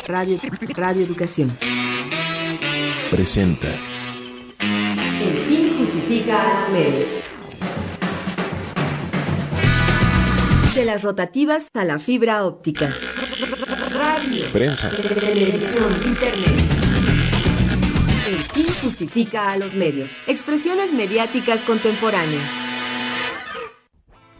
Radio Educación presenta El fin justifica a los medios. De las rotativas a la fibra óptica. Radio, prensa, televisión, internet. El fin justifica a los medios. Expresiones mediáticas contemporáneas.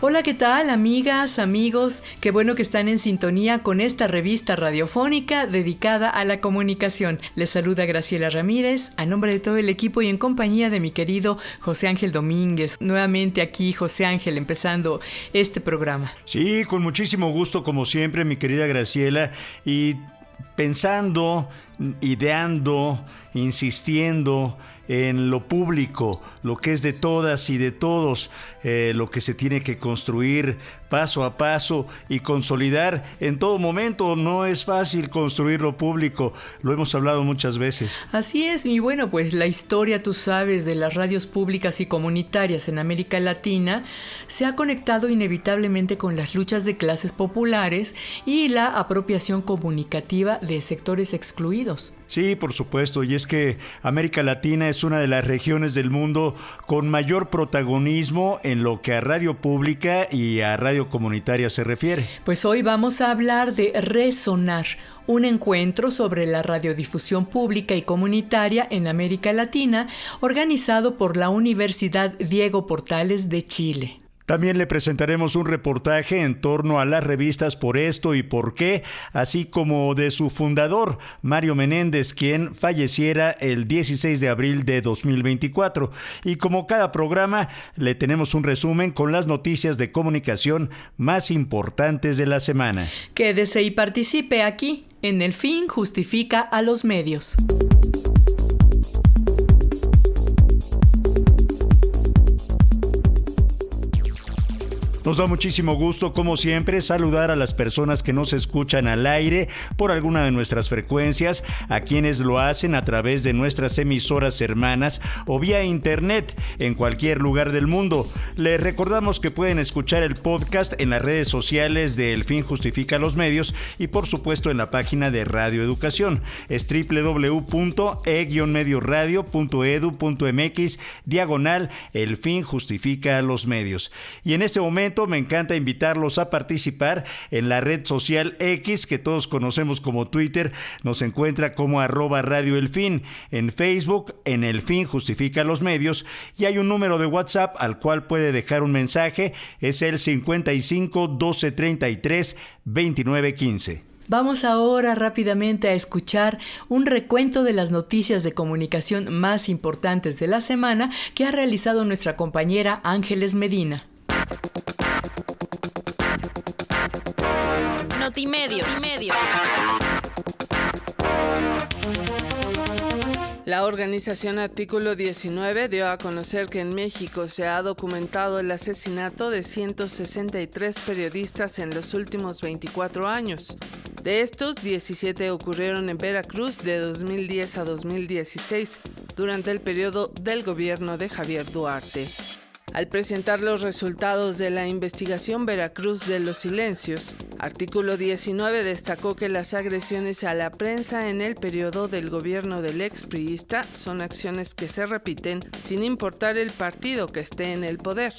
Hola, ¿qué tal, amigas, amigos? Qué bueno que están en sintonía con esta revista radiofónica dedicada a la comunicación. Les saluda Graciela Ramírez, a nombre de todo el equipo y en compañía de mi querido José Ángel Domínguez. Nuevamente aquí, José Ángel, empezando este programa. Sí, con muchísimo gusto, como siempre, mi querida Graciela, y pensando, ideando, insistiendo en lo público, lo que es de todas y de todos, lo que se tiene que construir paso a paso y consolidar en todo momento. No es fácil construir lo público, lo hemos hablado muchas veces. Así es, y bueno, pues la historia, tú sabes, de las radios públicas y comunitarias en América Latina se ha conectado inevitablemente con las luchas de clases populares y la apropiación comunicativa de sectores excluidos. Sí, por supuesto, y es que América Latina es una de las regiones del mundo con mayor protagonismo en lo que a radio pública y a radio comunitaria se refiere. Pues hoy vamos a hablar de Resonar, un encuentro sobre la radiodifusión pública y comunitaria en América Latina, organizado por la Universidad Diego Portales de Chile. También le presentaremos un reportaje en torno a las revistas Por Esto y Por Qué, así como de su fundador, Mario Menéndez, quien falleciera el 16 de abril de 2024. Y como cada programa, le tenemos un resumen con las noticias de comunicación más importantes de la semana. Quédese y participe aquí, en El Fin Justifica a los Medios. Nos da muchísimo gusto, como siempre, saludar a las personas que nos escuchan al aire por alguna de nuestras frecuencias, a quienes lo hacen a través de nuestras emisoras hermanas o vía internet en cualquier lugar del mundo. Les recordamos que pueden escuchar el podcast en las redes sociales de El Fin Justifica los Medios y por supuesto en la página de Radio Educación. Es www.e-medioradio.edu.mx/El Fin Justifica los Medios. Y en este momento me encanta invitarlos a participar en la red social X, que todos conocemos como Twitter. Nos encuentra como @radioelfin, en Facebook en El Fin Justifica los Medios, y hay un número de WhatsApp al cual puede dejar un mensaje, es el 55 12 33 29 15. Vamos ahora rápidamente a escuchar un recuento de las noticias de comunicación más importantes de la semana que ha realizado nuestra compañera Ángeles Medina. Notimedios. La organización Artículo 19 dio a conocer que en México se ha documentado el asesinato de 163 periodistas en los últimos 24 años. De estos, 17 ocurrieron en Veracruz de 2010 a 2016, durante el periodo del gobierno de Javier Duarte. Al presentar los resultados de la investigación Veracruz de los Silencios, Artículo 19 destacó que las agresiones a la prensa en el periodo del gobierno del expriista son acciones que se repiten sin importar el partido que esté en el poder.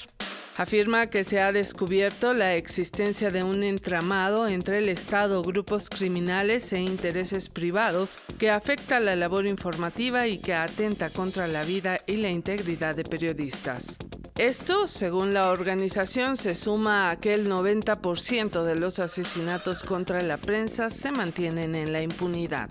Afirma que se ha descubierto la existencia de un entramado entre el Estado, grupos criminales e intereses privados que afecta la labor informativa y que atenta contra la vida y la integridad de periodistas. Esto, según la organización, se suma a que el 90% de los asesinatos contra la prensa se mantienen en la impunidad.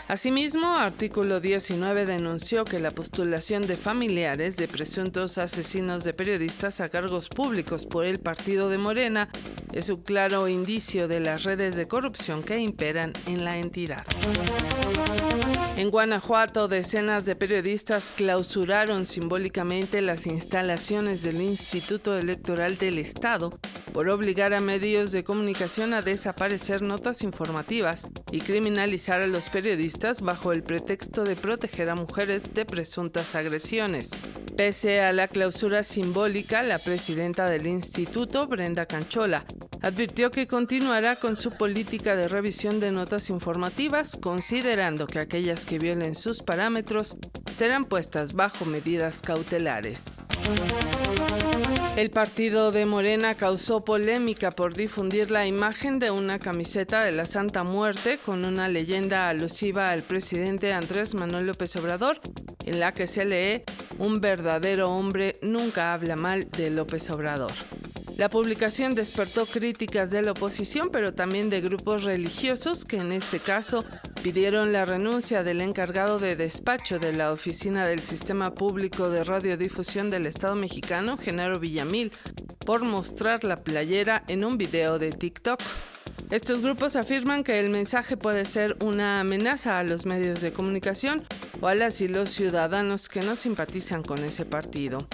Asimismo, Artículo 19 denunció que la postulación de familiares de presuntos asesinos de periodistas a cargos públicos por el partido de Morena es un claro indicio de las redes de corrupción que imperan en la entidad. En Guanajuato, decenas de periodistas clausuraron simbólicamente las instalaciones del Instituto Electoral del Estado por obligar a medios de comunicación a desaparecer notas informativas y criminalizar a los periodistas bajo el pretexto de proteger a mujeres de presuntas agresiones. Pese a la clausura simbólica, la presidenta del instituto, Brenda Canchola, advirtió que continuará con su política de revisión de notas informativas, considerando que aquellas que violen sus parámetros serán puestas bajo medidas cautelares. El partido de Morena causó polémica por difundir la imagen de una camiseta de la Santa Muerte con una leyenda alusiva al presidente Andrés Manuel López Obrador, en la que se lee: "Un verdadero hombre nunca habla mal de López Obrador". La publicación despertó críticas de la oposición, pero también de grupos religiosos que en este caso pidieron la renuncia del encargado de despacho de la Oficina del Sistema Público de Radiodifusión del Estado mexicano, Genaro Villamil, por mostrar la playera en un video de TikTok. Estos grupos afirman que el mensaje puede ser una amenaza a los medios de comunicación o a las y los ciudadanos que no simpatizan con ese partido.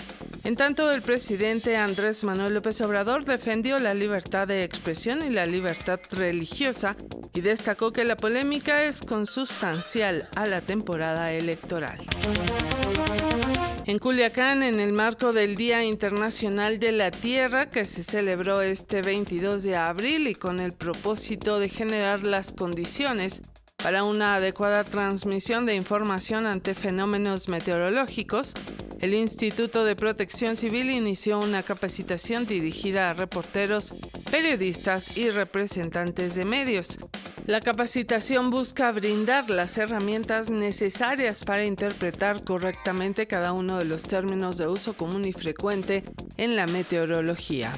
En tanto, el presidente Andrés Manuel López Obrador defendió la libertad de expresión y la libertad religiosa y destacó que la polémica es consustancial a la temporada electoral. En Culiacán, en el marco del Día Internacional de la Tierra, que se celebró este 22 de abril y con el propósito de generar las condiciones para una adecuada transmisión de información ante fenómenos meteorológicos, el Instituto de Protección Civil inició una capacitación dirigida a reporteros, periodistas y representantes de medios. La capacitación busca brindar las herramientas necesarias para interpretar correctamente cada uno de los términos de uso común y frecuente en la meteorología.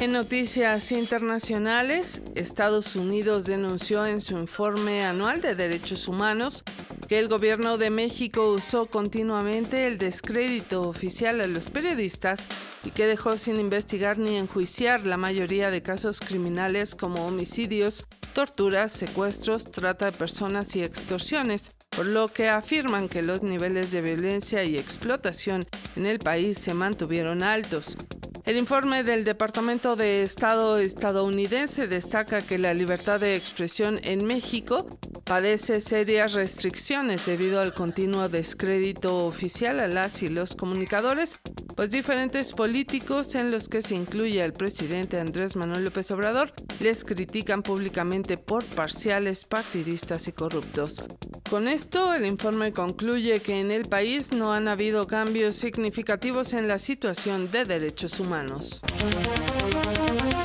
En noticias internacionales, Estados Unidos denunció en su informe anual de derechos humanos que el gobierno de México usó continuamente el descrédito oficial a los periodistas y que dejó sin investigar ni enjuiciar la mayoría de casos criminales como homicidios, torturas, secuestros, trata de personas y extorsiones, por lo que afirman que los niveles de violencia y explotación en el país se mantuvieron altos. El informe del Departamento de Estado estadounidense destaca que la libertad de expresión en México padece serias restricciones debido al continuo descrédito oficial a las y los comunicadores, pues diferentes políticos, en los que se incluye al presidente Andrés Manuel López Obrador, les critican públicamente por parciales, partidistas y corruptos. Con esto, el informe concluye que en el país no han habido cambios significativos en la situación de derechos humanos.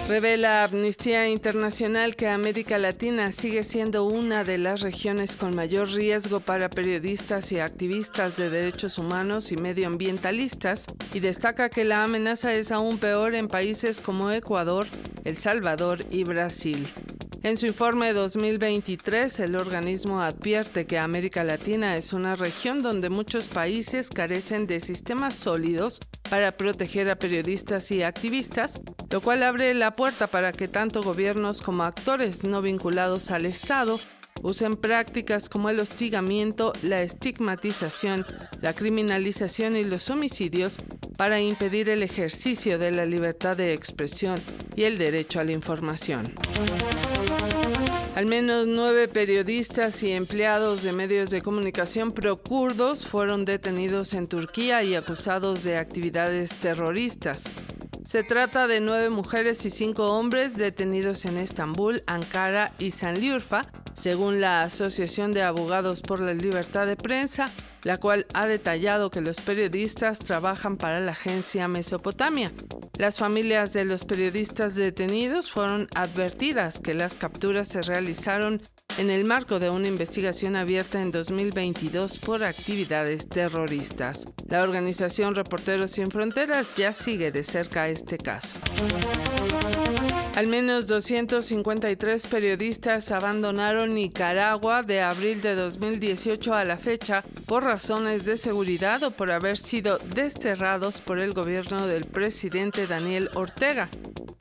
Revela Amnistía Internacional que América Latina sigue siendo una de las regiones con mayor riesgo para periodistas y activistas de derechos humanos y medioambientalistas, y destaca que la amenaza es aún peor en países como Ecuador, El Salvador y Brasil. En su informe 2023, el organismo advierte que América Latina es una región donde muchos países carecen de sistemas sólidos para proteger a periodistas y activistas, lo cual abre la puerta para que tanto gobiernos como actores no vinculados al Estado usen prácticas como el hostigamiento, la estigmatización, la criminalización y los homicidios para impedir el ejercicio de la libertad de expresión y el derecho a la información. Al menos 9 periodistas y empleados de medios de comunicación procurdos fueron detenidos en Turquía y acusados de actividades terroristas. Se trata de 9 mujeres y 5 hombres detenidos en Estambul, Ankara y Sanliurfa, según la Asociación de Abogados por la Libertad de Prensa, la cual ha detallado que los periodistas trabajan para la agencia Mesopotamia. Las familias de los periodistas detenidos fueron advertidas que las capturas se realizaron en el marco de una investigación abierta en 2022 por actividades terroristas. La organización Reporteros Sin Fronteras ya sigue de cerca este caso. Al menos 253 periodistas abandonaron Nicaragua de abril de 2018 a la fecha por razones de seguridad o por haber sido desterrados por el gobierno del presidente Daniel Ortega.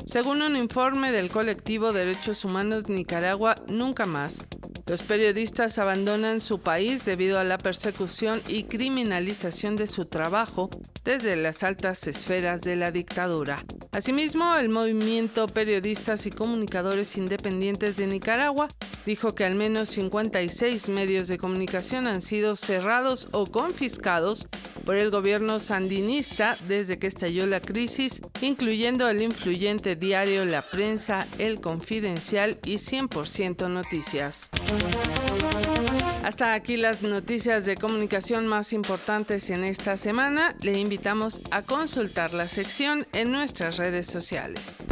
Según un informe del colectivo Derechos Humanos Nicaragua Nunca Más, los periodistas abandonan su país debido a la persecución y criminalización de su trabajo desde las altas esferas de la dictadura. Asimismo, el Movimiento Periodistas y Comunicadores Independientes de Nicaragua dijo que al menos 56 medios de comunicación han sido cerrados o confiscados por el gobierno sandinista desde que estalló la crisis, incluyendo el influyente diario La Prensa, El Confidencial y 100% Noticias. Hasta aquí las noticias de comunicación más importantes en esta semana. Le invitamos a consultar la sección en nuestras redes sociales.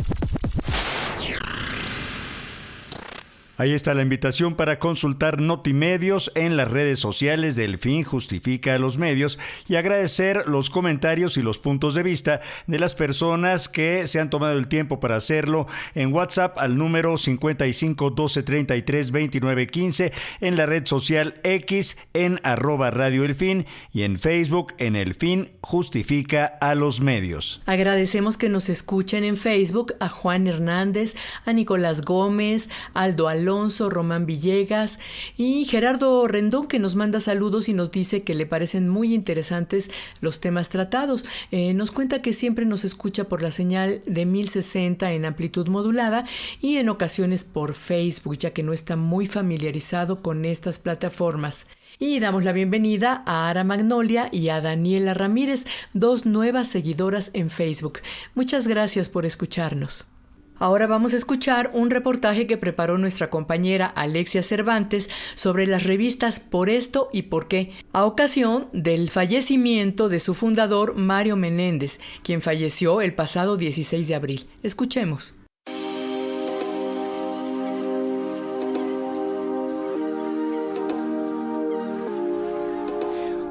Ahí está la invitación para consultar Notimedios en las redes sociales de El Fin Justifica a los Medios y agradecer los comentarios y los puntos de vista de las personas que se han tomado el tiempo para hacerlo en WhatsApp al número 55 12 33 29 15, en la red social X en @Radio El Fin y en Facebook en El Fin Justifica a los Medios. Agradecemos que nos escuchen en Facebook a Juan Hernández, a Nicolás Gómez, Aldo Alonso, Román Villegas y Gerardo Rendón, que nos manda saludos y nos dice que le parecen muy interesantes los temas tratados. Nos cuenta que siempre nos escucha por la señal de 1060 en amplitud modulada y en ocasiones por Facebook, ya que no está muy familiarizado con estas plataformas. Y damos la bienvenida a Ara Magnolia y a Daniela Ramírez, dos nuevas seguidoras en Facebook. Muchas gracias por escucharnos. Ahora vamos a escuchar un reportaje que preparó nuestra compañera Alexia Cervantes sobre las revistas Por Esto y Por Qué, a ocasión del fallecimiento de su fundador Mario Menéndez, quien falleció el pasado 16 de abril. Escuchemos.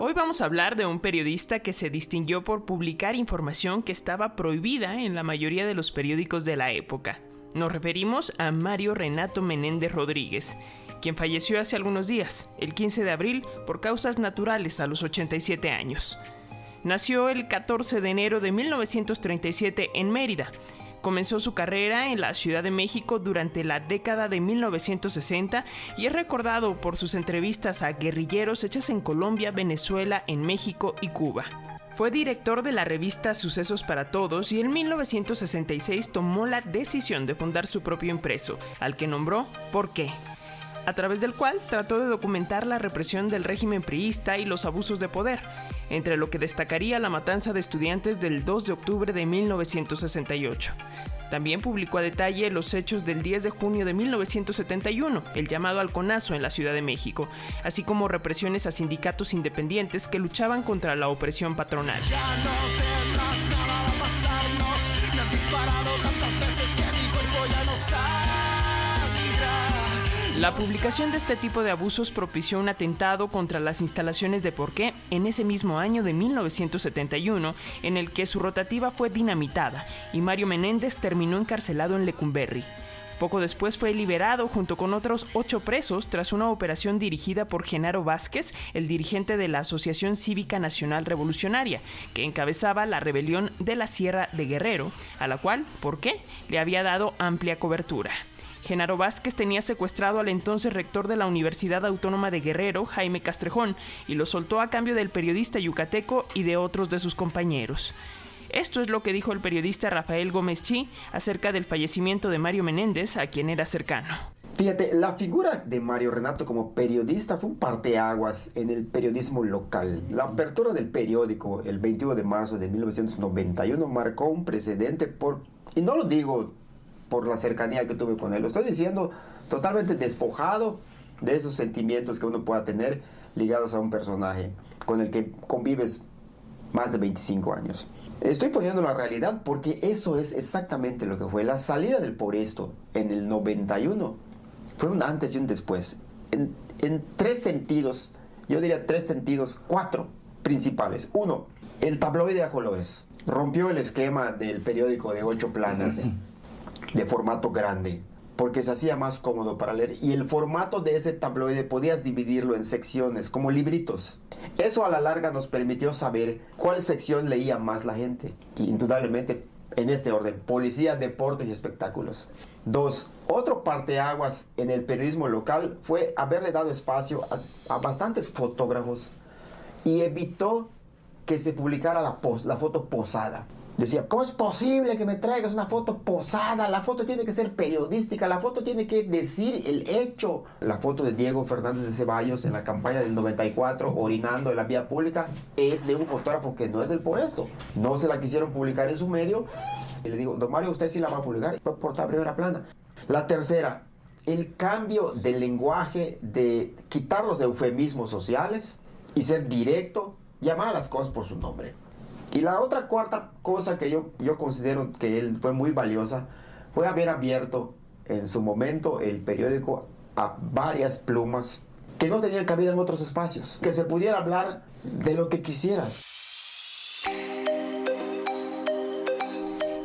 Hoy vamos a hablar de un periodista que se distinguió por publicar información que estaba prohibida en la mayoría de los periódicos de la época. Nos referimos a Mario Renato Menéndez Rodríguez, quien falleció hace algunos días, el 15 de abril, por causas naturales a los 87 años. Nació el 14 de enero de 1937 en Mérida. Comenzó su carrera en la Ciudad de México durante la década de 1960 y es recordado por sus entrevistas a guerrilleros hechas en Colombia, Venezuela, en México y Cuba. Fue director de la revista Sucesos para Todos y en 1966 tomó la decisión de fundar su propio impreso, al que nombró ¿Por qué?, a través del cual trató de documentar la represión del régimen priista y los abusos de poder, entre lo que destacaría la matanza de estudiantes del 2 de octubre de 1968. También publicó a detalle los hechos del 10 de junio de 1971, el llamado halconazo en la Ciudad de México, así como represiones a sindicatos independientes que luchaban contra la opresión patronal. Ya no temas, nada va a pasarnos, me han disparado tantas veces que mi cuerpo ya no sangra. La publicación de este tipo de abusos propició un atentado contra las instalaciones de Por Qué en ese mismo año de 1971, en el que su rotativa fue dinamitada y Mario Menéndez terminó encarcelado en Lecumberri. Poco después fue liberado junto con otros 8 presos tras una operación dirigida por Genaro Vázquez, el dirigente de la Asociación Cívica Nacional Revolucionaria, que encabezaba la rebelión de la Sierra de Guerrero, a la cual Por Qué le había dado amplia cobertura. Genaro Vázquez tenía secuestrado al entonces rector de la Universidad Autónoma de Guerrero, Jaime Castrejón, y lo soltó a cambio del periodista yucateco y de otros de sus compañeros. Esto es lo que dijo el periodista Rafael Gómez Chi acerca del fallecimiento de Mario Menéndez, a quien era cercano. Fíjate, la figura de Mario Renato como periodista fue un parteaguas en el periodismo local. La apertura del periódico el 21 de marzo de 1991 marcó un precedente y no lo digo por la cercanía que tuve con él, lo estoy diciendo totalmente despojado de esos sentimientos que uno pueda tener ligados a un personaje con el que convives más de 25 años. Estoy poniendo la realidad porque eso es exactamente lo que fue. La salida del Por Esto en el 91 fue un antes y un después. En 3 sentidos, yo diría 3 sentidos, 4 principales. 1, el tabloide a colores. Rompió el esquema del periódico de 8 planas de formato grande, porque se hacía más cómodo para leer, y el formato de ese tabloide podías dividirlo en secciones, como libritos. Eso a la larga nos permitió saber cuál sección leía más la gente, y indudablemente en este orden: policía, deportes y espectáculos. 2, otro parteaguas en el periodismo local fue haberle dado espacio a bastantes fotógrafos y evitó que se publicara la foto posada. Decía, ¿cómo es posible que me traigas una foto posada? La foto tiene que ser periodística, la foto tiene que decir el hecho. La foto de Diego Fernández de Ceballos en la campaña del 94, orinando en la vía pública, es de un fotógrafo que no es del puesto. No se la quisieron publicar en su medio. Y le digo, don Mario, usted sí la va a publicar. Va a portar primera plana. La tercera, el cambio del lenguaje, de quitar los eufemismos sociales y ser directo, llamar a las cosas por su nombre. Y la otra cuarta cosa que yo considero que él fue muy valiosa fue haber abierto en su momento el periódico a varias plumas que no tenían cabida en otros espacios, que se pudiera hablar de lo que quisieras.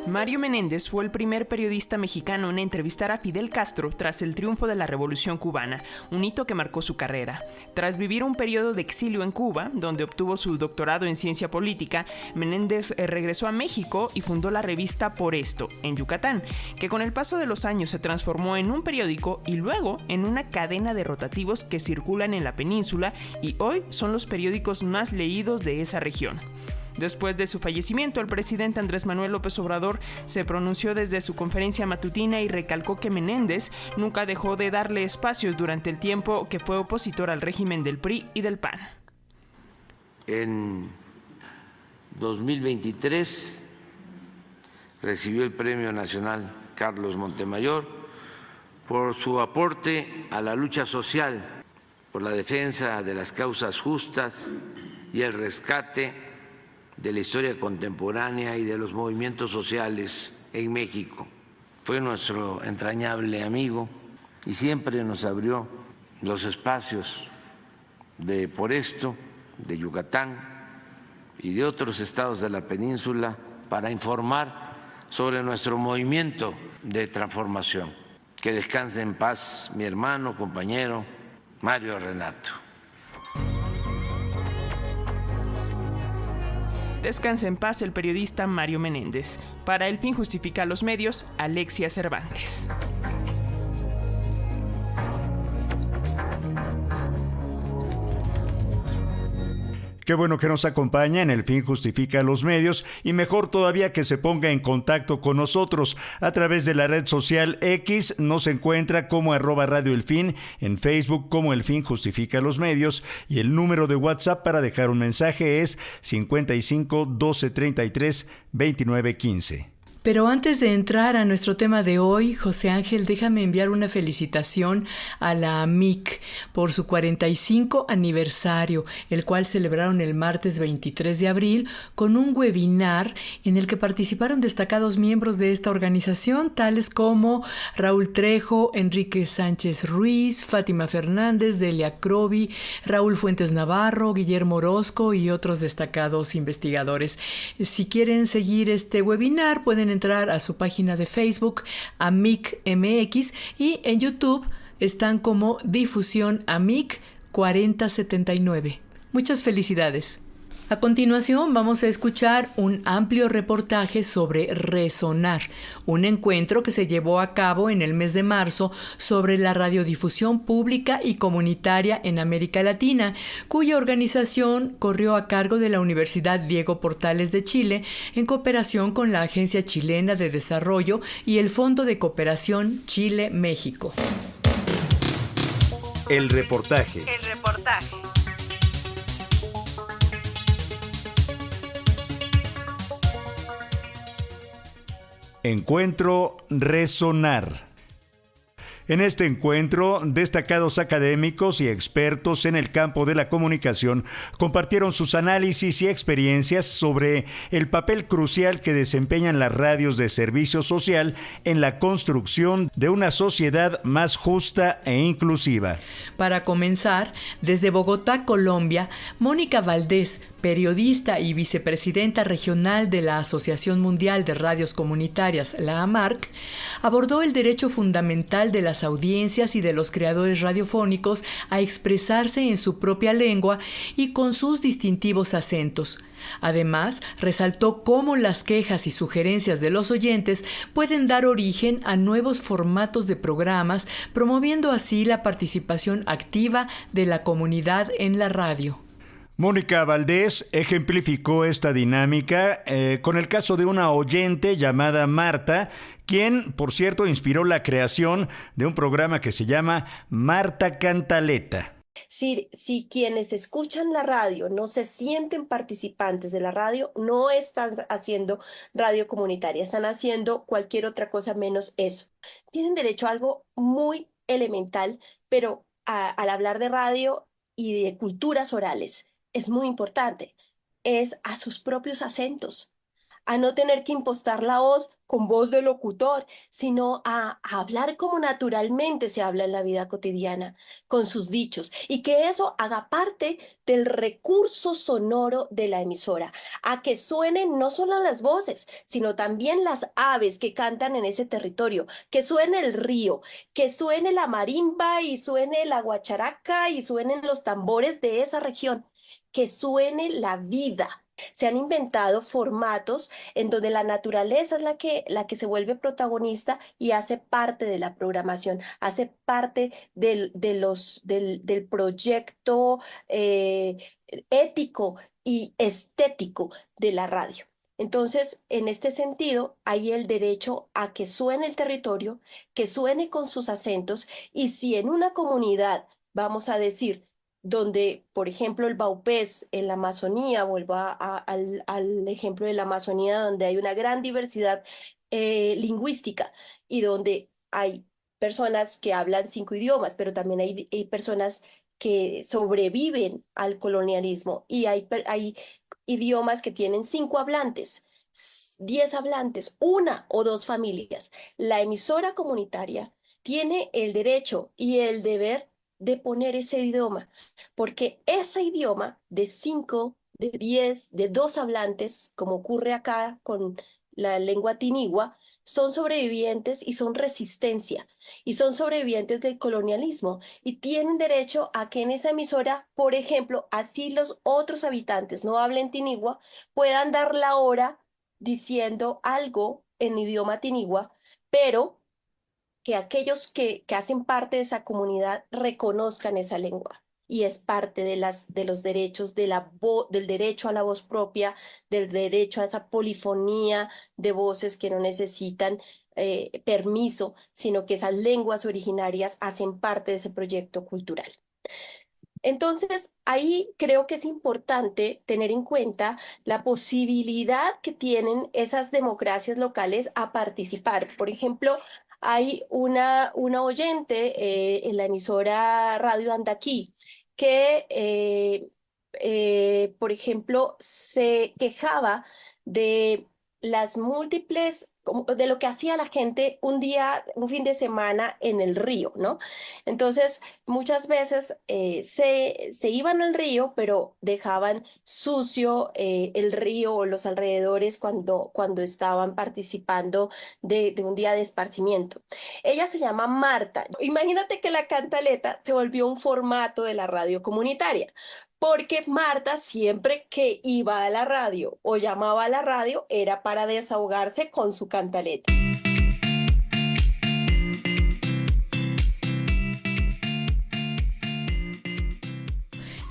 Mario Menéndez fue el primer periodista mexicano en entrevistar a Fidel Castro tras el triunfo de la Revolución Cubana, un hito que marcó su carrera. Tras vivir un periodo de exilio en Cuba, donde obtuvo su doctorado en ciencia política, Menéndez regresó a México y fundó la revista Por Esto, en Yucatán, que con el paso de los años se transformó en un periódico y luego en una cadena de rotativos que circulan en la península y hoy son los periódicos más leídos de esa región. Después de su fallecimiento, el presidente Andrés Manuel López Obrador se pronunció desde su conferencia matutina y recalcó que Menéndez nunca dejó de darle espacios durante el tiempo que fue opositor al régimen del PRI y del PAN. En 2023 recibió el Premio Nacional Carlos Montemayor por su aporte a la lucha social, por la defensa de las causas justas y el rescate de la historia contemporánea y de los movimientos sociales en México. Fue nuestro entrañable amigo y siempre nos abrió los espacios de Por Esto, de Yucatán y de otros estados de la península para informar sobre nuestro movimiento de transformación. Que descanse en paz mi hermano, compañero Mario Renato. Descansa en paz el periodista Mario Menéndez. Para El Fin Justifica los Medios, Alexia Cervantes. Qué bueno que nos acompaña en El Fin Justifica los Medios y mejor todavía que se ponga en contacto con nosotros a través de la red social X. Nos encuentra como @Radio El Fin, en Facebook como El Fin Justifica los Medios y el número de WhatsApp para dejar un mensaje es 55 12 33 29 15. Pero antes de entrar a nuestro tema de hoy, José Ángel, déjame enviar una felicitación a la AMIC por su 45 aniversario, el cual celebraron el martes 23 de abril con un webinar en el que participaron destacados miembros de esta organización, tales como Raúl Trejo, Enrique Sánchez Ruiz, Fátima Fernández, Delia Crovi, Raúl Fuentes Navarro, Guillermo Orozco y otros destacados investigadores. Si quieren seguir este webinar, pueden entrar a su página de Facebook, AMIC MX, y en YouTube están como Difusión AMIC 4079. Muchas felicidades. A continuación vamos a escuchar un amplio reportaje sobre Resonar, un encuentro que se llevó a cabo en el mes de marzo sobre la radiodifusión pública y comunitaria en América Latina, cuya organización corrió a cargo de la Universidad Diego Portales de Chile en cooperación con la Agencia Chilena de Desarrollo y el Fondo de Cooperación Chile-México. El reportaje. Encuentro Resonar. En este encuentro, destacados académicos y expertos en el campo de la comunicación compartieron sus análisis y experiencias sobre el papel crucial que desempeñan las radios de servicio social en la construcción de una sociedad más justa e inclusiva. Para comenzar, desde Bogotá, Colombia, Mónica Valdés, periodista y vicepresidenta regional de la Asociación Mundial de Radios Comunitarias, la AMARC, abordó el derecho fundamental de las audiencias y de los creadores radiofónicos a expresarse en su propia lengua y con sus distintivos acentos. Además, resaltó cómo las quejas y sugerencias de los oyentes pueden dar origen a nuevos formatos de programas, promoviendo así la participación activa de la comunidad en la radio. Mónica Valdés ejemplificó esta dinámica con el caso de una oyente llamada Marta, quien, por cierto, inspiró la creación de un programa que se llama Marta Cantaleta. Si quienes escuchan la radio no se sienten participantes de la radio, no están haciendo radio comunitaria, están haciendo cualquier otra cosa menos eso. Tienen derecho a algo muy elemental, pero al hablar de radio y de culturas orales, es muy importante, es a sus propios acentos, a no tener que impostar la voz con voz de locutor, sino a hablar como naturalmente se habla en la vida cotidiana, con sus dichos, y que eso haga parte del recurso sonoro de la emisora, a que suenen no solo las voces, sino también las aves que cantan en ese territorio, que suene el río, que suene la marimba y suene la guacharaca y suenen los tambores de esa región, que suene la vida. Se han inventado formatos en donde la naturaleza es la que se vuelve protagonista y hace parte de la programación, hace parte del proyecto ético y estético de la radio. Entonces, en este sentido, hay el derecho a que suene el territorio, que suene con sus acentos, y si en una comunidad, vamos a decir, donde, por ejemplo, el Baupés en la Amazonía, vuelvo al ejemplo de la Amazonía, donde hay una gran diversidad lingüística y donde hay personas que hablan 5 idiomas, pero también hay personas que sobreviven al colonialismo y hay idiomas que tienen 5 hablantes. 10 hablantes, 1 o 2 familias. La emisora comunitaria tiene el derecho y el deber de poner ese idioma, porque ese idioma de 5, de 10, de 2 hablantes, como ocurre acá con la lengua tinigua, son sobrevivientes y son resistencia, y son sobrevivientes del colonialismo, y tienen derecho a que en esa emisora, por ejemplo, así los otros habitantes no hablen tinigua, puedan dar la hora diciendo algo en idioma tinigua, pero que aquellos que hacen parte de esa comunidad reconozcan esa lengua. Y es parte de los derechos del derecho a la voz propia, del derecho a esa polifonía de voces que no necesitan permiso, sino que esas lenguas originarias hacen parte de ese proyecto cultural. Entonces, ahí creo que es importante tener en cuenta la posibilidad que tienen esas democracias locales a participar. Por ejemplo, hay una oyente en la emisora Radio Andaquí que, por ejemplo, se quejaba de las múltiples, de lo que hacía la gente un fin de semana en el río, ¿no? Entonces, muchas veces se iban al río, pero dejaban sucio el río o los alrededores cuando estaban participando de un día de esparcimiento. Ella se llama Marta. Imagínate que la cantaleta se volvió un formato de la radio comunitaria, porque Marta siempre que iba a la radio o llamaba a la radio era para desahogarse con su cantaleta.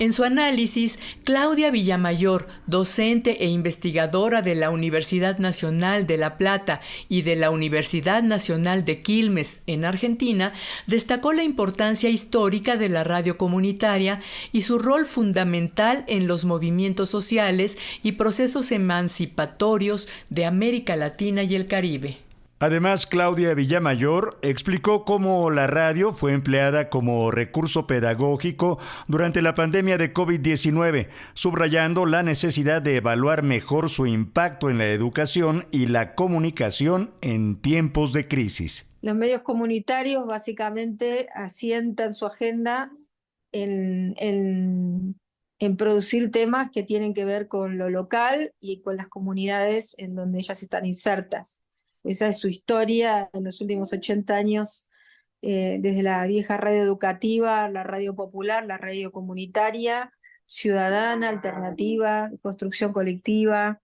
En su análisis, Claudia Villamayor, docente e investigadora de la Universidad Nacional de La Plata y de la Universidad Nacional de Quilmes en Argentina, destacó la importancia histórica de la radio comunitaria y su rol fundamental en los movimientos sociales y procesos emancipatorios de América Latina y el Caribe. Además, Claudia Villamayor explicó cómo la radio fue empleada como recurso pedagógico durante la pandemia de COVID-19, subrayando la necesidad de evaluar mejor su impacto en la educación y la comunicación en tiempos de crisis. Los medios comunitarios básicamente asientan su agenda en producir temas que tienen que ver con lo local y con las comunidades en donde ellas están insertas. Esa es su historia en los últimos 80 años, desde la vieja radio educativa, la radio popular, la radio comunitaria, ciudadana, alternativa, construcción colectiva,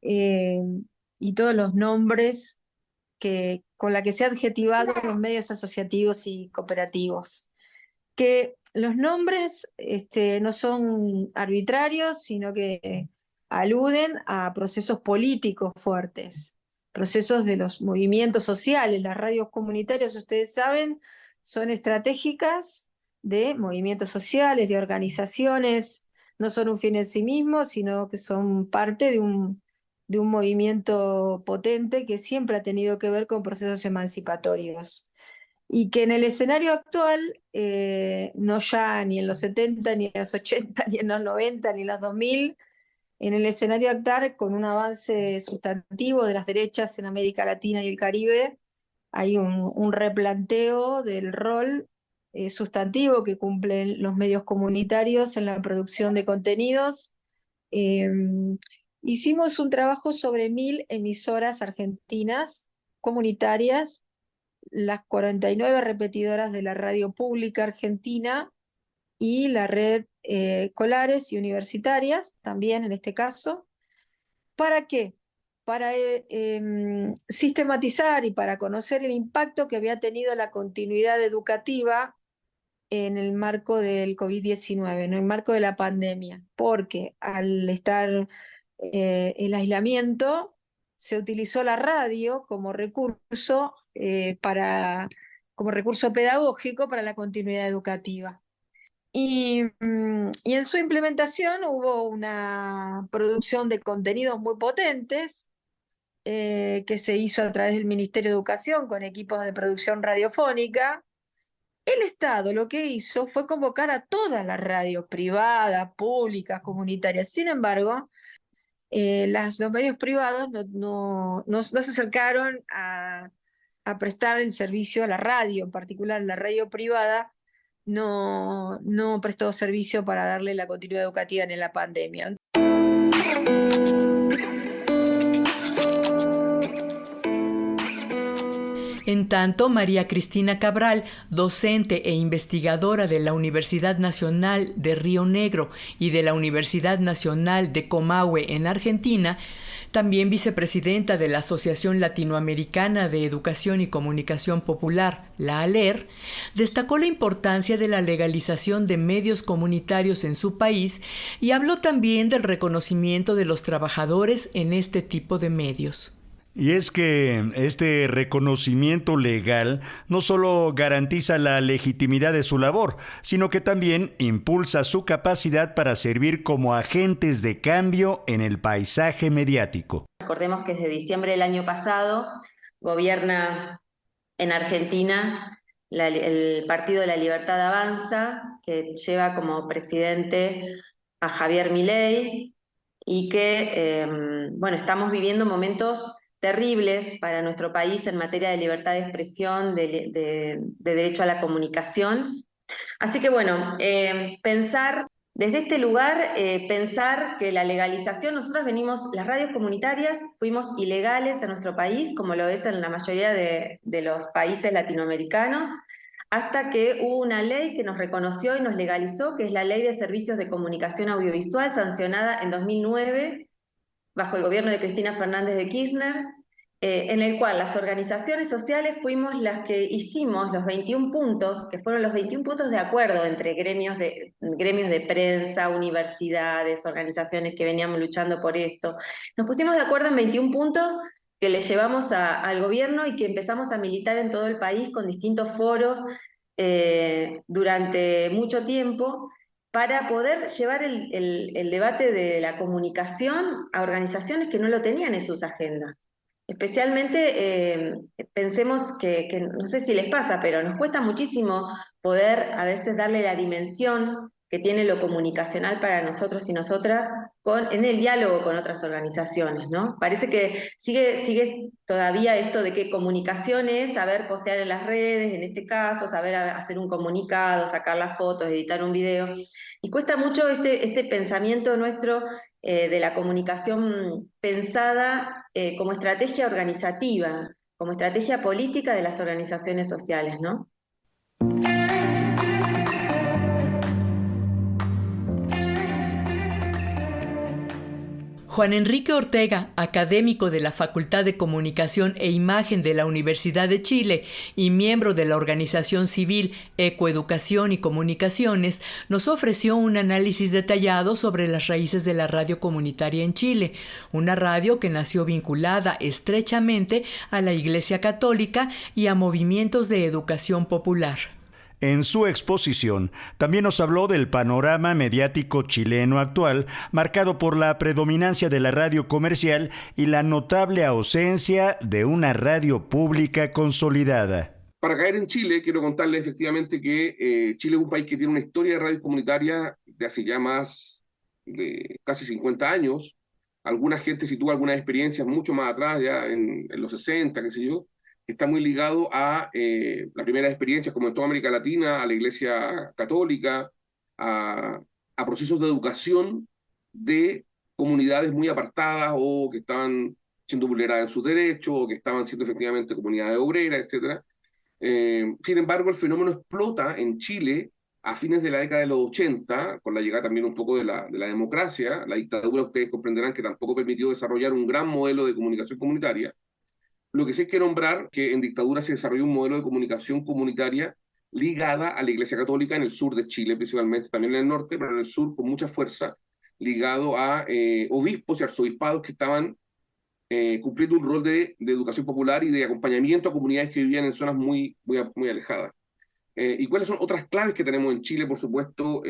y todos los nombres con la que se ha adjetivado los medios asociativos y cooperativos, que los nombres no son arbitrarios, sino que aluden a procesos políticos fuertes, procesos de los movimientos sociales. Las radios comunitarias, ustedes saben, son estratégicas de movimientos sociales, de organizaciones, no son un fin en sí mismo, sino que son parte de un movimiento potente que siempre ha tenido que ver con procesos emancipatorios. Y que en el escenario actual, no ya ni en los 70, ni en los 80, ni en los 90, ni en los 2000, en el escenario actual, con un avance sustantivo de las derechas en América Latina y el Caribe, hay un replanteo del rol sustantivo que cumplen los medios comunitarios en la producción de contenidos. Hicimos un trabajo sobre 1000 emisoras argentinas comunitarias, las 49 repetidoras de la radio pública argentina y la red escolares y universitarias, también en este caso. ¿Para qué? Para sistematizar y para conocer el impacto que había tenido la continuidad educativa en el marco del COVID-19, en el marco de la pandemia, porque al estar el aislamiento, se utilizó la radio como recurso pedagógico para la continuidad educativa. Y en su implementación hubo una producción de contenidos muy potentes que se hizo a través del Ministerio de Educación con equipos de producción radiofónica. El Estado lo que hizo fue convocar a todas las radios privadas, públicas, comunitarias. Sin embargo, los medios privados no se acercaron a prestar el servicio a la radio, en particular la radio privada no prestó servicio para darle la continuidad educativa en la pandemia. En tanto, María Cristina Cabral, docente e investigadora de la Universidad Nacional de Río Negro y de la Universidad Nacional de Comahue en Argentina, también vicepresidenta de la Asociación Latinoamericana de Educación y Comunicación Popular, la ALER, destacó la importancia de la legalización de medios comunitarios en su país y habló también del reconocimiento de los trabajadores en este tipo de medios. Y es que este reconocimiento legal no solo garantiza la legitimidad de su labor, sino que también impulsa su capacidad para servir como agentes de cambio en el paisaje mediático. Recordemos que desde diciembre del año pasado gobierna en Argentina el Partido de la Libertad Avanza, que lleva como presidente a Javier Milei y que, estamos viviendo momentos terribles para nuestro país en materia de libertad de expresión, de derecho a la comunicación. Así que pensar desde este lugar, pensar que la legalización, nosotros las radios comunitarias fuimos ilegales en nuestro país, como lo es en la mayoría de los países latinoamericanos, hasta que hubo una ley que nos reconoció y nos legalizó, que es la Ley de Servicios de Comunicación Audiovisual, sancionada en 2009, bajo el gobierno de Cristina Fernández de Kirchner, en el cual las organizaciones sociales fuimos las que hicimos los 21 puntos, que fueron los 21 puntos de acuerdo entre gremios de prensa, universidades, organizaciones que veníamos luchando por esto. Nos pusimos de acuerdo en 21 puntos que le llevamos al gobierno y que empezamos a militar en todo el país con distintos foros durante mucho tiempo, para poder llevar el debate de la comunicación a organizaciones que no lo tenían en sus agendas. Especialmente pensemos que, no sé si les pasa, pero nos cuesta muchísimo poder a veces darle la dimensión que tiene lo comunicacional para nosotros y nosotras en el diálogo con otras organizaciones, ¿no? Parece que sigue todavía esto de que comunicación es saber postear en las redes, en este caso, saber hacer un comunicado, sacar las fotos, editar un video, y cuesta mucho este pensamiento nuestro de la comunicación pensada como estrategia organizativa, como estrategia política de las organizaciones sociales, ¿no? Juan Enrique Ortega, académico de la Facultad de Comunicación e Imagen de la Universidad de Chile y miembro de la organización civil Ecoeducación y Comunicaciones, nos ofreció un análisis detallado sobre las raíces de la radio comunitaria en Chile, una radio que nació vinculada estrechamente a la Iglesia Católica y a movimientos de educación popular. En su exposición, también nos habló del panorama mediático chileno actual, marcado por la predominancia de la radio comercial y la notable ausencia de una radio pública consolidada. Para caer en Chile, quiero contarles efectivamente que Chile es un país que tiene una historia de radio comunitaria de hace ya más de casi 50 años. Alguna gente sitúa algunas experiencias mucho más atrás, ya en los 60, qué sé yo, que está muy ligado a las primeras experiencias, como en toda América Latina, a la Iglesia Católica, a procesos de educación de comunidades muy apartadas o que estaban siendo vulneradas en sus derechos o que estaban siendo efectivamente comunidades obreras, etc. Sin embargo, el fenómeno explota en Chile a fines de la década de los 80, con la llegada también un poco de la democracia. La dictadura, ustedes comprenderán que tampoco permitió desarrollar un gran modelo de comunicación comunitaria. Lo que sí hay que nombrar que en dictadura se desarrolló un modelo de comunicación comunitaria ligada a la Iglesia Católica en el sur de Chile, principalmente, también en el norte, pero en el sur con mucha fuerza, ligado a obispos y arzobispados que estaban cumpliendo un rol de educación popular y de acompañamiento a comunidades que vivían en zonas muy alejadas. ¿Y cuáles son otras claves que tenemos en Chile, por supuesto,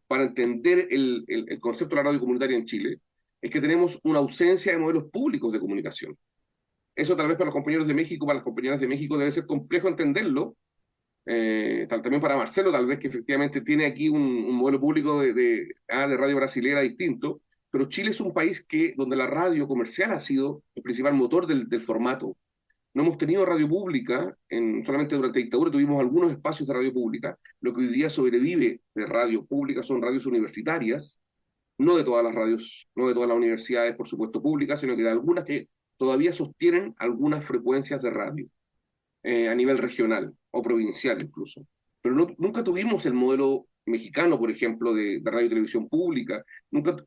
para entender el concepto de la radio comunitaria en Chile? Es que tenemos una ausencia de modelos públicos de comunicación. Eso tal vez para los compañeros de México, para las compañeras de México debe ser complejo entenderlo, también para Marcelo tal vez que efectivamente tiene aquí un modelo público de radio brasilera distinto, pero Chile es un país donde la radio comercial ha sido el principal motor del formato. No hemos tenido radio pública, solamente durante la dictadura tuvimos algunos espacios de radio pública. Lo que hoy día sobrevive de radio pública son radios universitarias, no de todas las radios, no de todas las universidades, por supuesto, públicas, sino que de algunas que todavía sostienen algunas frecuencias de radio a nivel regional o provincial incluso. Pero nunca tuvimos el modelo mexicano, por ejemplo, de radio y televisión pública.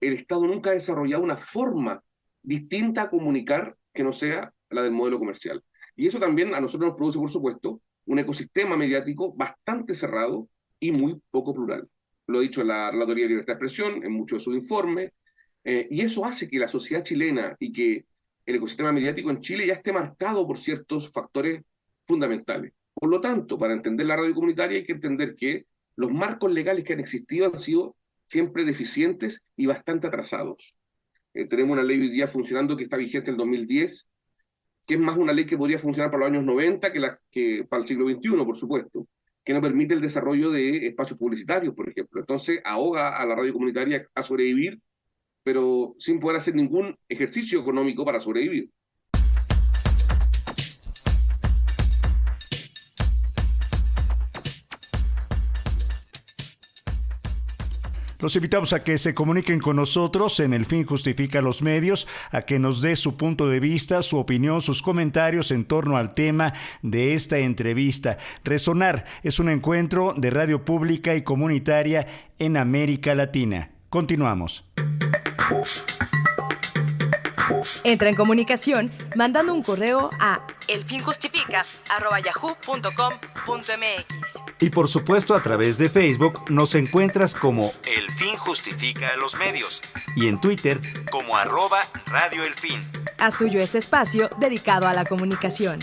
El Estado nunca ha desarrollado una forma distinta a comunicar que no sea la del modelo comercial. Y eso también a nosotros nos produce, por supuesto, un ecosistema mediático bastante cerrado y muy poco plural. Lo ha dicho la Relatoría de Libertad de Expresión en muchos de sus informes, y eso hace que la sociedad chilena y que el ecosistema mediático en Chile ya esté marcado por ciertos factores fundamentales. Por lo tanto, para entender la radio comunitaria hay que entender que los marcos legales que han existido han sido siempre deficientes y bastante atrasados. Tenemos una ley hoy día funcionando que está vigente en el 2010, que es más una ley que podría funcionar para los años 90 que para el siglo XXI, por supuesto, que no permite el desarrollo de espacios publicitarios, por ejemplo. Entonces, ahoga a la radio comunitaria a sobrevivir, pero sin poder hacer ningún ejercicio económico para sobrevivir. Los invitamos a que se comuniquen con nosotros en El Fin Justifica los Medios, a que nos dé su punto de vista, su opinión, sus comentarios en torno al tema de esta entrevista. Resonar es un encuentro de radio pública y comunitaria en América Latina. Continuamos. Entra en comunicación mandando un correo a elfinjustifica@yahoo.com.mx. Y por supuesto a través de Facebook nos encuentras como El Fin Justifica los Medios y en Twitter como @Radio El Fin. Haz tuyo este espacio dedicado a la comunicación.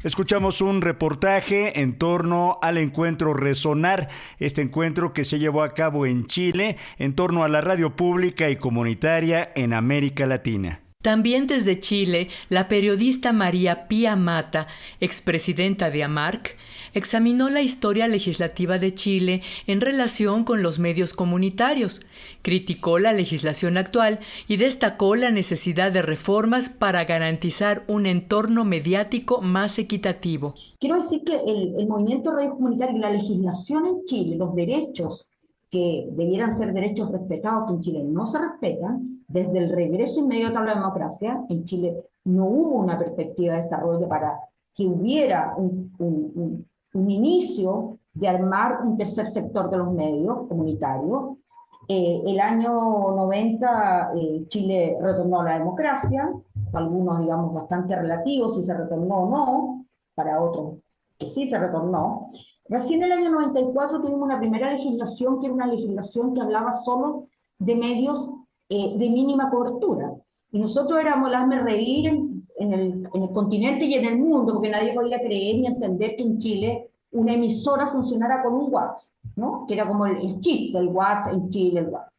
Escuchamos un reportaje en torno al encuentro Resonar, este encuentro que se llevó a cabo en Chile en torno a la radio pública y comunitaria en América Latina. También desde Chile, la periodista María Pía Mata, expresidenta de AMARC, examinó la historia legislativa de Chile en relación con los medios comunitarios, criticó la legislación actual y destacó la necesidad de reformas para garantizar un entorno mediático más equitativo. Quiero decir que el movimiento de radio comunitaria y la legislación en Chile, los derechos que debieran ser derechos respetados, que en Chile no se respetan, desde el regreso inmediato a la democracia, en Chile no hubo una perspectiva de desarrollo para que hubiera un inicio de armar un tercer sector de los medios comunitarios. El año 90 Chile retornó a la democracia, algunos digamos bastante relativos si se retornó o no, para otros que sí se retornó. Recién en el año 94 tuvimos una primera legislación que era una legislación que hablaba solo de medios de mínima cobertura. Y nosotros éramos el hazme reír en el continente y en el mundo, porque nadie podía creer ni entender que en Chile una emisora funcionara con un WhatsApp, ¿no? Que era como el chiste, el WhatsApp en Chile, el WhatsApp.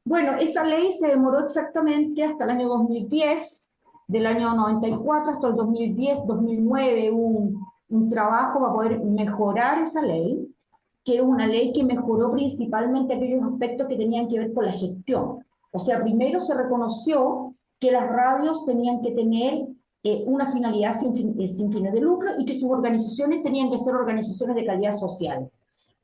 Bueno, esa ley se demoró exactamente hasta el año 2010, del año 94 hasta el 2010, 2009, un trabajo para poder mejorar esa ley, que era una ley que mejoró principalmente aquellos aspectos que tenían que ver con la gestión. O sea, primero se reconoció que las radios tenían que tener una finalidad sin fines de lucro y que sus organizaciones tenían que ser organizaciones de calidad social.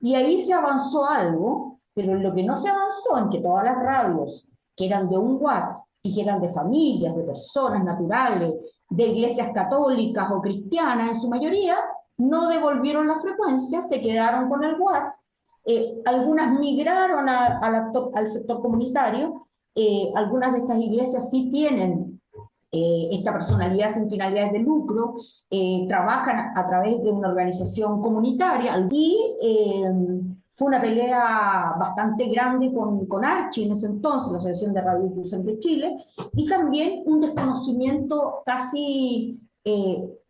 Y ahí se avanzó algo, pero lo que no se avanzó en que todas las radios que eran de un watt y que eran de familias, de personas naturales, de iglesias católicas o cristianas en su mayoría, no devolvieron la frecuencia, se quedaron con el watt. Algunas migraron al sector comunitario, algunas de estas iglesias sí tienen esta personalidad sin finalidades de lucro, trabajan a través de una organización comunitaria y fue una pelea bastante grande con Archi en ese entonces, la Asociación de Radiodifusión de Chile, y también un desconocimiento casi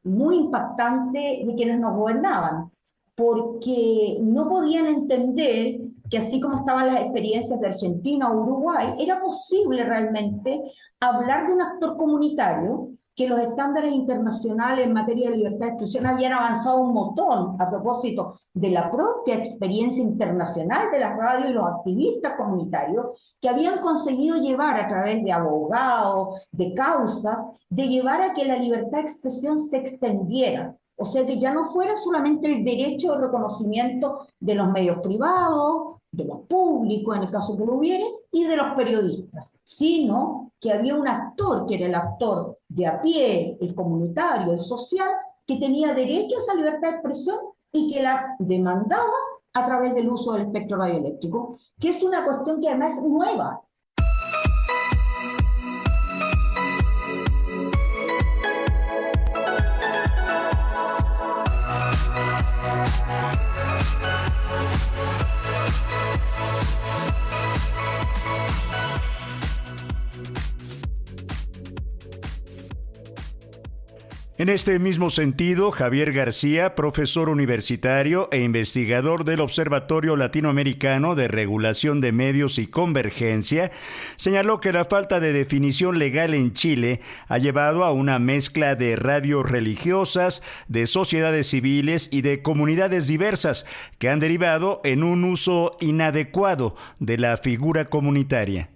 muy impactante de quienes nos gobernaban, porque no podían entender que así como estaban las experiencias de Argentina o Uruguay, era posible realmente hablar de un actor comunitario, que los estándares internacionales en materia de libertad de expresión habían avanzado un montón a propósito de la propia experiencia internacional de las radios y los activistas comunitarios, que habían conseguido llevar a través de abogados, de causas, de llevar a que la libertad de expresión se extendiera. O sea, que ya no fuera solamente el derecho de reconocimiento de los medios privados, de los públicos, en el caso que lo hubiere, y de los periodistas, sino que había un actor, que era el actor de a pie, el comunitario, el social, que tenía derecho a esa libertad de expresión y que la demandaba a través del uso del espectro radioeléctrico, que es una cuestión que además es nueva. En este mismo sentido, Javier García, profesor universitario e investigador del Observatorio Latinoamericano de Regulación de Medios y Convergencia, señaló que la falta de definición legal en Chile ha llevado a una mezcla de radios religiosas, de sociedades civiles y de comunidades diversas que han derivado en un uso inadecuado de la figura comunitaria.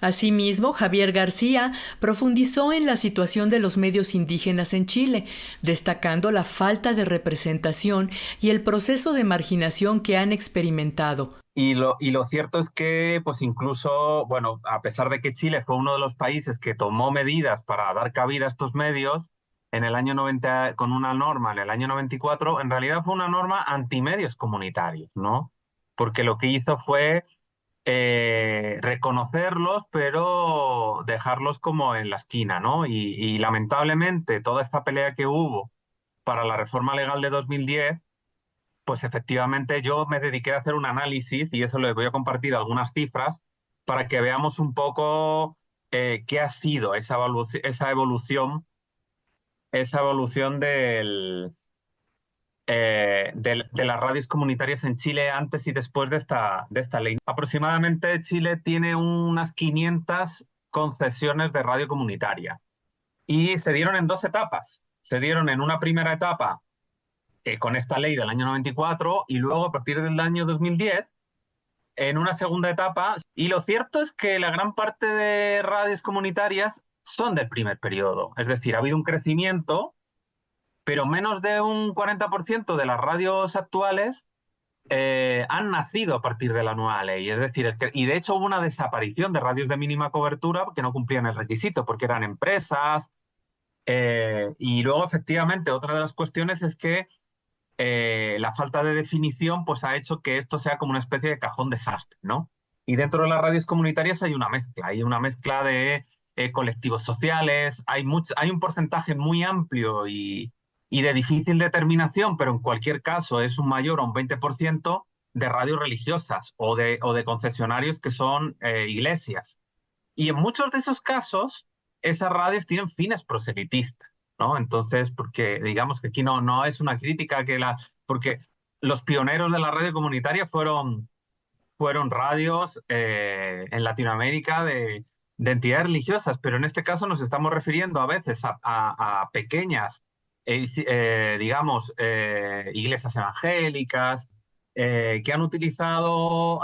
Asimismo, Javier García profundizó en la situación de los medios indígenas en Chile, destacando la falta de representación y el proceso de marginación que han experimentado. Y lo cierto es que, pues incluso, bueno, a pesar de que Chile fue uno de los países que tomó medidas para dar cabida a estos medios, en el año 90, con una norma en el año 94, en realidad fue una norma antimedios comunitarios, ¿no? Porque lo que hizo fue reconocerlos, pero dejarlos como en la esquina, ¿no? Y lamentablemente toda esta pelea que hubo para la reforma legal de 2010, pues efectivamente yo me dediqué a hacer un análisis, y eso les voy a compartir algunas cifras, para que veamos un poco qué ha sido esa evolución de las radios comunitarias en Chile antes y después de esta ley. Aproximadamente Chile tiene unas 500 concesiones de radio comunitaria y se dieron en dos etapas. Se dieron en una primera etapa con esta ley del año 94 y luego a partir del año 2010 en una segunda etapa. Y lo cierto es que la gran parte de radios comunitarias son del primer periodo. Es decir, ha habido un crecimiento, pero menos de un 40% de las radios actuales han nacido a partir de la nueva ley. Es decir, y de hecho hubo una desaparición de radios de mínima cobertura que no cumplían el requisito, porque eran empresas. Y luego, efectivamente, otra de las cuestiones es que la falta de definición pues, ha hecho que esto sea como una especie de cajón desastre, ¿no? Y dentro de las radios comunitarias hay una mezcla de colectivos sociales, hay un porcentaje muy amplio y de difícil determinación, pero en cualquier caso es un mayor a un 20% de radios religiosas o de concesionarios que son iglesias. Y en muchos de esos casos, esas radios tienen fines proselitistas, ¿no? Entonces, porque digamos que aquí no es una crítica porque los pioneros de la radio comunitaria fueron radios en Latinoamérica de entidades religiosas, pero en este caso nos estamos refiriendo a veces a pequeñas, digamos, iglesias evangélicas que han utilizado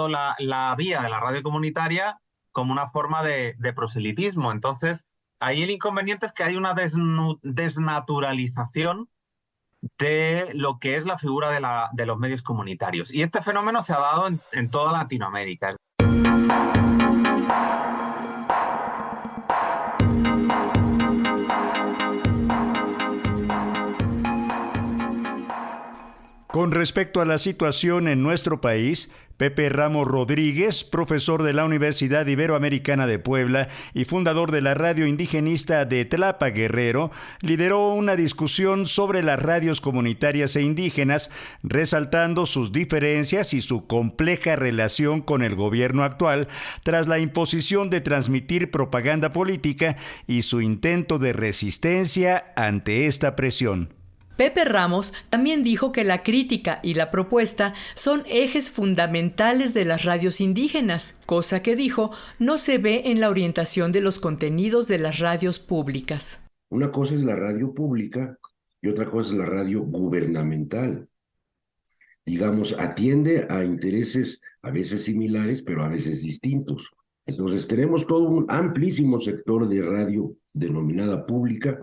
la vía de la radio comunitaria como una forma de proselitismo. Entonces, ahí el inconveniente es que hay una desnaturalización de lo que es la figura de los medios comunitarios. Y este fenómeno se ha dado en toda Latinoamérica. Con respecto a la situación en nuestro país, Pepe Ramos Rodríguez, profesor de la Universidad Iberoamericana de Puebla y fundador de la radio indigenista de Tlapa, Guerrero, lideró una discusión sobre las radios comunitarias e indígenas, resaltando sus diferencias y su compleja relación con el gobierno actual tras la imposición de transmitir propaganda política y su intento de resistencia ante esta presión. Pepe Ramos también dijo que la crítica y la propuesta son ejes fundamentales de las radios indígenas, cosa que dijo no se ve en la orientación de los contenidos de las radios públicas. Una cosa es la radio pública y otra cosa es la radio gubernamental. Digamos, atiende a intereses a veces similares, pero a veces distintos. Entonces tenemos todo un amplísimo sector de radio denominada pública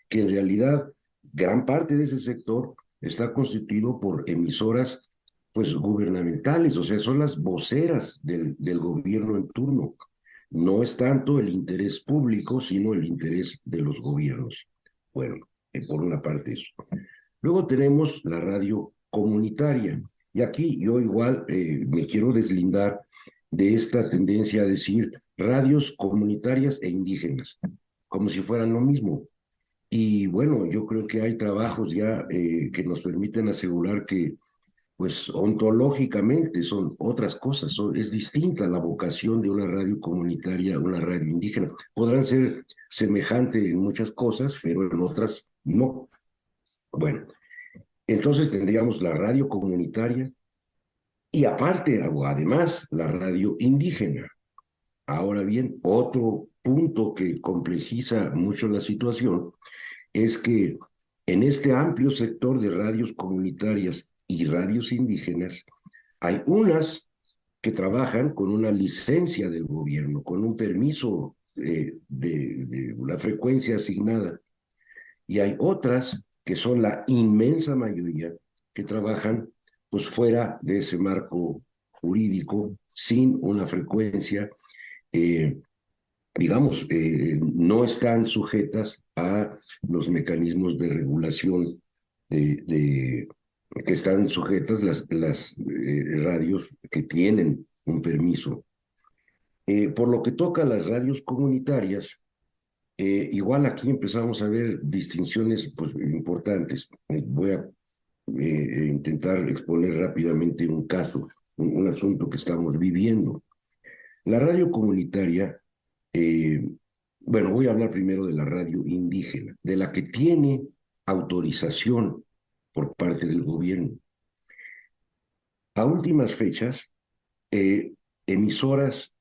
que en realidad gran parte de ese sector está constituido por emisoras pues gubernamentales, o sea, son las voceras del gobierno en turno. No es tanto el interés público, sino el interés de los gobiernos. Bueno, por una parte eso. Luego tenemos la radio comunitaria, y aquí yo igual me quiero deslindar de esta tendencia a decir radios comunitarias e indígenas, como si fueran lo mismo. Y bueno, yo creo que hay trabajos ya que nos permiten asegurar que, pues, ontológicamente son otras cosas. Es distinta la vocación de una radio comunitaria a una radio indígena. Podrán ser semejantes en muchas cosas, pero en otras no. Bueno, entonces tendríamos la radio comunitaria y aparte, o además, la radio indígena. Ahora bien, otro punto que complejiza mucho la situación es que en este amplio sector de radios comunitarias y radios indígenas hay unas que trabajan con una licencia del gobierno, con un permiso de una frecuencia asignada, y hay otras que son la inmensa mayoría que trabajan pues fuera de ese marco jurídico, sin una frecuencia, digamos, no están sujetas a los mecanismos de regulación que están sujetas las radios que tienen un permiso. Por lo que toca a las radios comunitarias, igual aquí empezamos a ver distinciones pues, importantes. Voy a intentar exponer rápidamente un caso, un asunto que estamos viviendo. La radio comunitaria, bueno, voy a hablar primero de la radio indígena, de la que tiene autorización por parte del gobierno. A últimas fechas, emisoras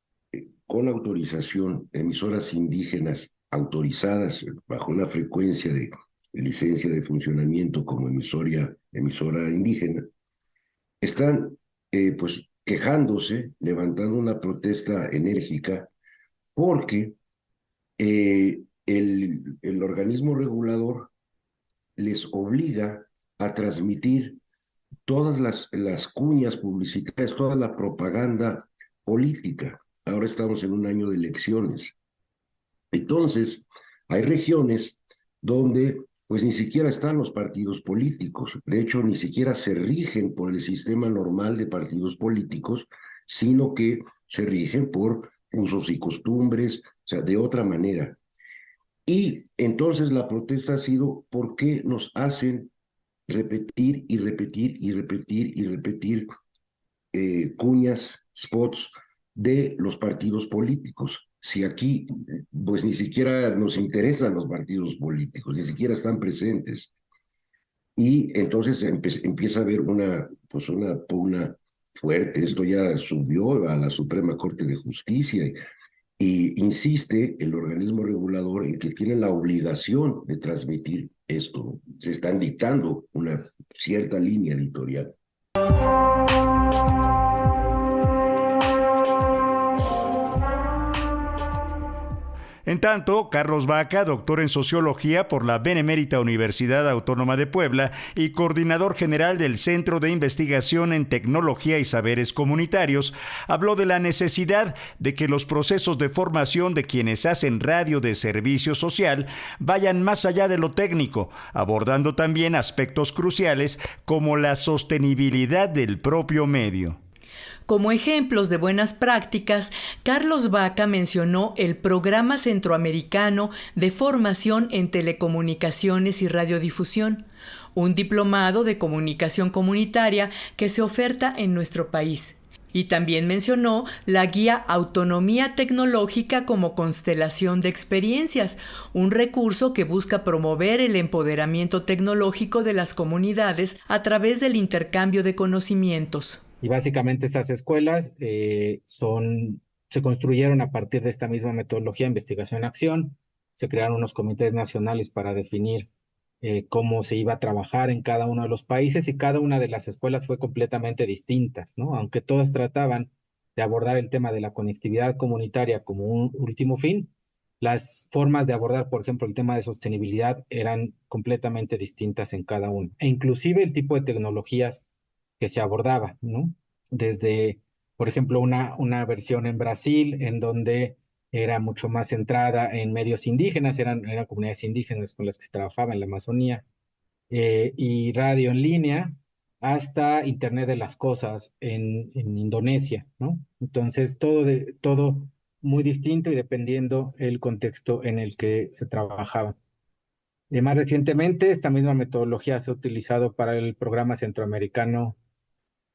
con autorización, emisoras indígenas autorizadas bajo una frecuencia de licencia de funcionamiento como emisora indígena, están pues quejándose, levantando una protesta enérgica porque el organismo regulador les obliga a transmitir todas las cuñas publicitarias, toda la propaganda política. Ahora estamos en un año de elecciones. Entonces, hay regiones donde pues ni siquiera están los partidos políticos. De hecho, ni siquiera se rigen por el sistema normal de partidos políticos, sino que se rigen por usos y costumbres, o sea, de otra manera. Y entonces la protesta ha sido ¿por qué nos hacen repetir y repetir y repetir y repetir cuñas, spots de los partidos políticos? Si aquí, pues ni siquiera nos interesan los partidos políticos, ni siquiera están presentes. Y entonces empieza a haber una pugna fuerte. Esto ya subió a la Suprema Corte de Justicia y insiste el organismo regulador en que tiene la obligación de transmitir esto. Se están dictando una cierta línea editorial. En tanto, Carlos Vaca, doctor en Sociología por la Benemérita Universidad Autónoma de Puebla y coordinador general del Centro de Investigación en Tecnología y Saberes Comunitarios, habló de la necesidad de que los procesos de formación de quienes hacen radio de servicio social vayan más allá de lo técnico, abordando también aspectos cruciales como la sostenibilidad del propio medio. Como ejemplos de buenas prácticas, Carlos Vaca mencionó el Programa Centroamericano de Formación en Telecomunicaciones y Radiodifusión, un diplomado de comunicación comunitaria que se oferta en nuestro país. Y también mencionó la guía Autonomía Tecnológica como constelación de experiencias, un recurso que busca promover el empoderamiento tecnológico de las comunidades a través del intercambio de conocimientos. Y básicamente estas escuelas se construyeron a partir de esta misma metodología, investigación-acción. Se crearon unos comités nacionales para definir cómo se iba a trabajar en cada uno de los países, y cada una de las escuelas fue completamente distintas, ¿no? Aunque todas trataban de abordar el tema de la conectividad comunitaria como un último fin, las formas de abordar, por ejemplo, el tema de sostenibilidad eran completamente distintas en cada uno. E inclusive el tipo de tecnologías que se abordaba, ¿no? Desde, por ejemplo, una versión en Brasil en donde era mucho más centrada en medios indígenas, eran comunidades indígenas con las que se trabajaba en la Amazonía, y radio en línea, hasta Internet de las Cosas en Indonesia, ¿no? Entonces, todo muy distinto y dependiendo el contexto en el que se trabajaba. Más recientemente, esta misma metodología se ha utilizado para el Programa Centroamericano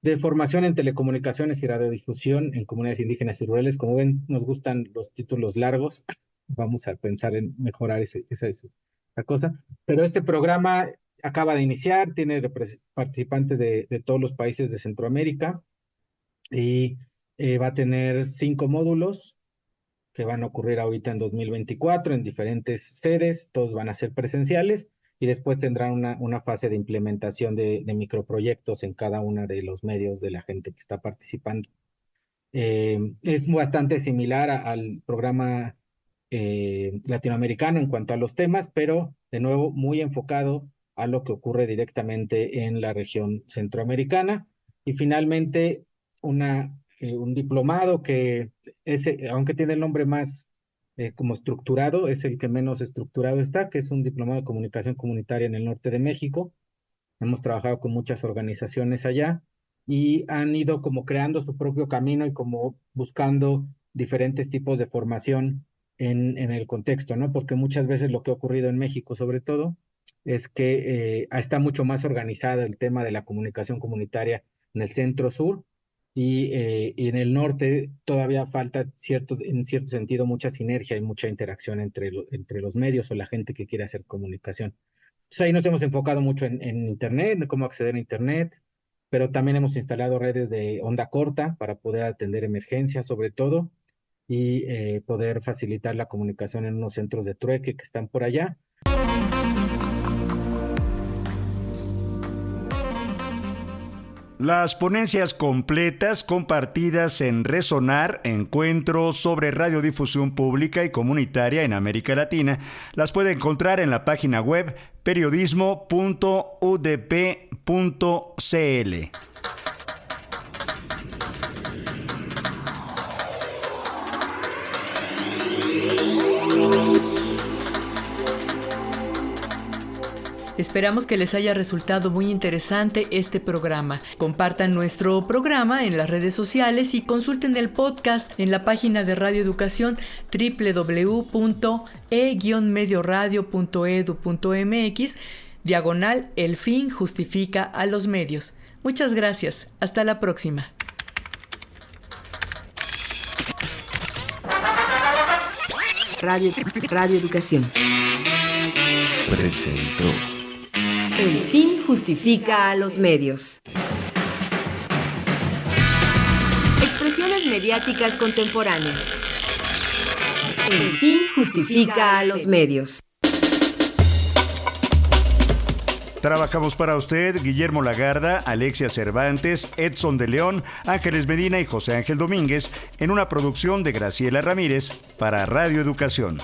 de Formación en Telecomunicaciones y Radiodifusión en Comunidades Indígenas y Rurales. Como ven, nos gustan los títulos largos. Vamos a pensar en mejorar esa cosa. Pero este programa acaba de iniciar, tiene participantes de todos los países de Centroamérica y va a tener 5 módulos que van a ocurrir ahorita en 2024 en diferentes sedes. Todos van a ser presenciales. Y después tendrán una fase de implementación de microproyectos en cada uno de los medios de la gente que está participando. Es bastante similar al programa latinoamericano en cuanto a los temas, pero de nuevo muy enfocado a lo que ocurre directamente en la región centroamericana. Y finalmente un diplomado que, aunque tiene el nombre más como estructurado, es el que menos estructurado está, que es un diplomado de comunicación comunitaria en el norte de México. Hemos trabajado con muchas organizaciones allá y han ido como creando su propio camino y como buscando diferentes tipos de formación en el contexto, ¿no? Porque muchas veces lo que ha ocurrido en México, sobre todo, es que está mucho más organizado el tema de la comunicación comunitaria en el centro-sur, y en el norte todavía falta en cierto sentido mucha sinergia y mucha interacción entre los medios o la gente que quiere hacer comunicación. Entonces ahí nos hemos enfocado mucho en Internet, en cómo acceder a Internet, pero también hemos instalado redes de onda corta para poder atender emergencias sobre todo, y poder facilitar la comunicación en unos centros de trueque que están por allá. Las ponencias completas compartidas en Resonar, encuentros sobre radiodifusión pública y comunitaria en América Latina, las puede encontrar en la página web periodismo.udp.cl. Esperamos que les haya resultado muy interesante este programa. Compartan nuestro programa en las redes sociales y consulten el podcast en la página de Radio Educación www.e-medioradio.edu.mx /El fin justifica a los medios. Muchas gracias. Hasta la próxima. Radio Educación presentó El fin justifica a los medios. Expresiones mediáticas contemporáneas. El fin justifica a los medios. Trabajamos para usted Guillermo Lagarda, Alexia Cervantes, Edson de León, Ángeles Medina y José Ángel Domínguez en una producción de Graciela Ramírez para Radio Educación.